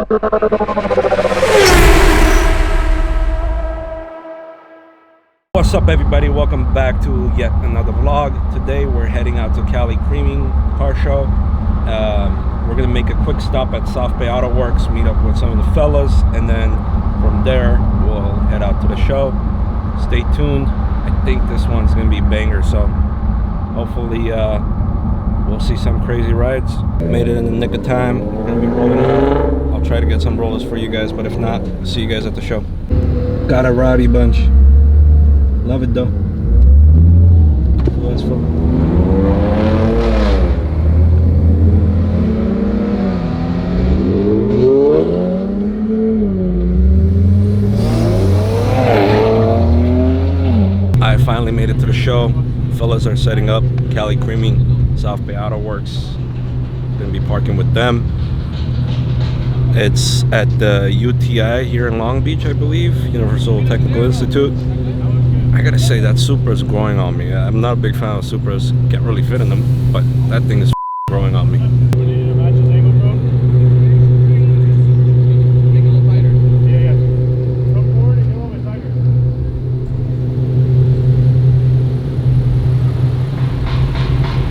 What's up, everybody? Welcome back to yet another vlog. Today we're heading out to CaliCreaming Car Show. We're gonna make a quick stop at South Bay Auto Works, meet up with some of the fellas, and then from there we'll head out to the show. Stay tuned. I think this one's gonna be banger, so hopefully we'll see some crazy rides. Made it in the nick of time. We're gonna be rolling out. I'll try to get some rollers for you guys, but if not, see you guys at the show. Got a rowdy bunch. Love it though. Oh, that's fun. I finally made it to the show. Fellas are setting up. CaliCreaming, South Bay Auto Works. Gonna be parking with them. It's at the UTI here in Long Beach, I believe, Universal Technical Institute. I gotta say that Supra's growing on me. I'm not a big fan of Supras. Can't really fit in them, but that thing is growing on me.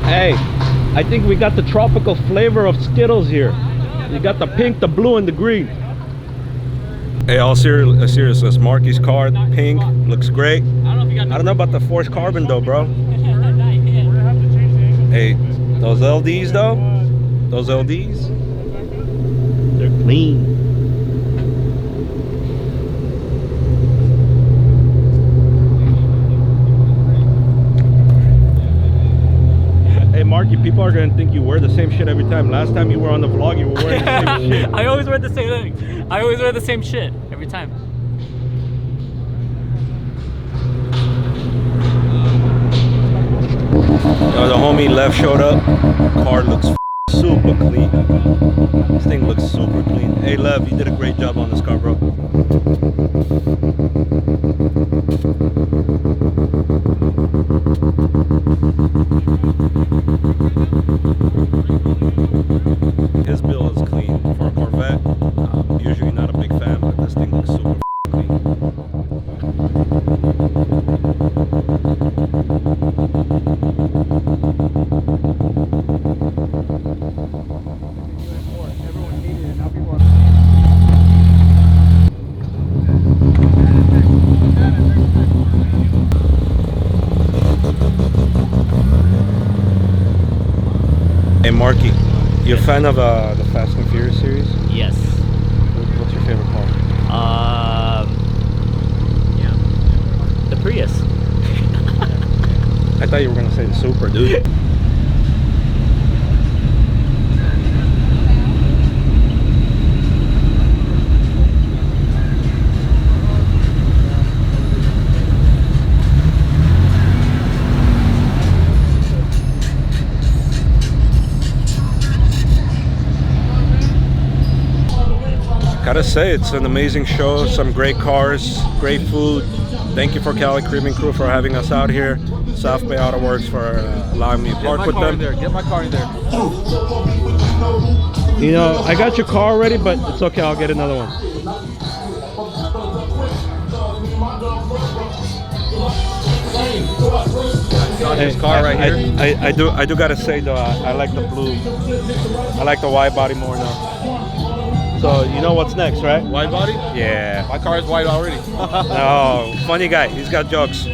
Hey, I think we got the tropical flavor of Skittles here. You got the pink, the blue, and the green. Hey, all seriousness, Marky's car, pink, looks great. I don't know about the forced carbon though, bro. Hey, those LDs though, those LDs, they're clean. Hey Marky, people are gonna think you wear the same shit every time. Last time you were on the vlog, you were wearing the same shit. I always wear the same thing. I always wear the same shit every time. The homie Lev showed up. Car looks super clean. This thing looks super clean. Hey Lev, you did a great job on this car, bro. His bill is clean for a Corvette. I'm usually not a big fan, but this thing looks super clean. Hey Marky, you a fan of the Fast and Furious series? Yes. What's your favorite car? The Prius. I thought you were gonna say the Supra, dude. Gotta say, it's an amazing show, some great cars, great food. Thank you for CaliCreaming Crew for having us out here. South Bay Auto Works for allowing me to park with them. Get my car in there. You know, I got your car already, but it's okay, I'll get another one. Got his car right here. I do gotta say though, I like the blue. I like the wide body more now. So you know what's next, right? Wide body? Yeah. My car is wide already. Oh, funny guy. He's got jokes.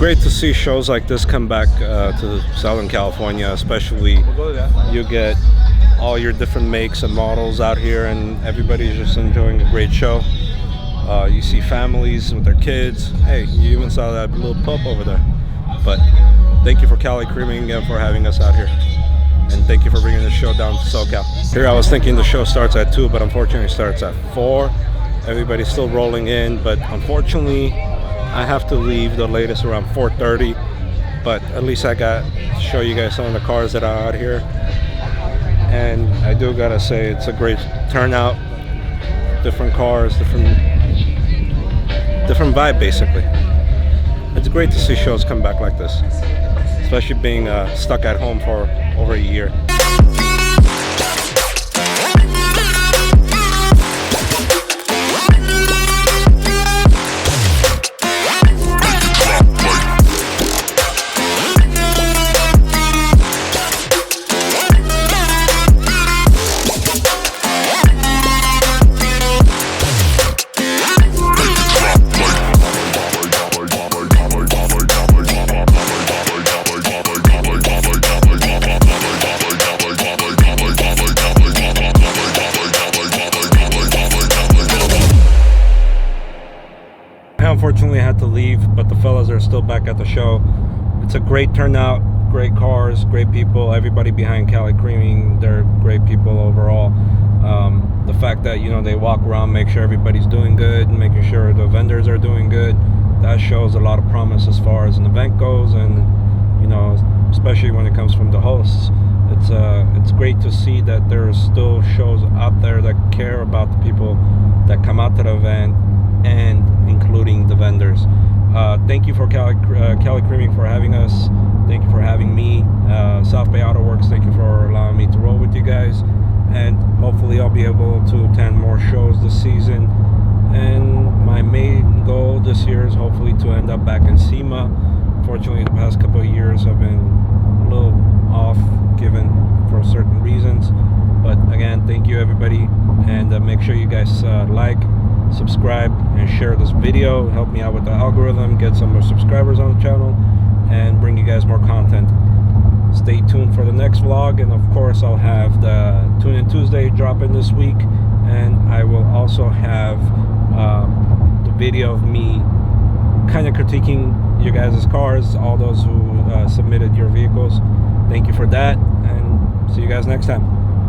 great to see shows like this come back to Southern California, especially. You get all your different makes and models out here, and everybody's just enjoying a great show. You see families with their kids. Hey, you even saw that little pup over there. But thank you for CaliCreaming again for having us out here. And thank you for bringing the show down to SoCal. Here I was thinking the show starts at 2, but unfortunately it starts at 4. Everybody's still rolling in, but unfortunately I have to leave the latest around 4:30. But at least I got to show you guys some of the cars that are out here. And I do gotta say it's a great turnout. Different cars, different vibe basically. It's great to see shows come back like this, especially being stuck at home for over a year. Unfortunately I had to leave, but the fellas are still back at the show. It's a great turnout, great cars, great people. Everybody behind CaliCreaming, they're great people overall. The fact that, you know, they walk around, make sure everybody's doing good, making sure the vendors are doing good, that shows a lot of promise as far as an event goes. And, you know, especially when it comes from the hosts, it's great to see that there's still shows out there that care about the people that come out to the event, and including the vendors. Thank you for CaliCreaming for having us. Thank you for having me. South Bay Auto Works, thank you for allowing me to roll with you guys. And hopefully I'll be able to attend more shows this season. And my main goal this year is hopefully to end up back in SEMA. Fortunately, the past couple of years have been a little off given for certain reasons. But again, thank you everybody. And make sure you guys like, subscribe, and share this video. Help me out with the algorithm, get some more subscribers on the channel, and bring you guys more content. Stay tuned for the next vlog, and of course I'll have the Tune In Tuesday dropping this week, and I will also have the video of me kind of critiquing your guys' cars, all those who submitted your vehicles. Thank you for that, and see you guys next time.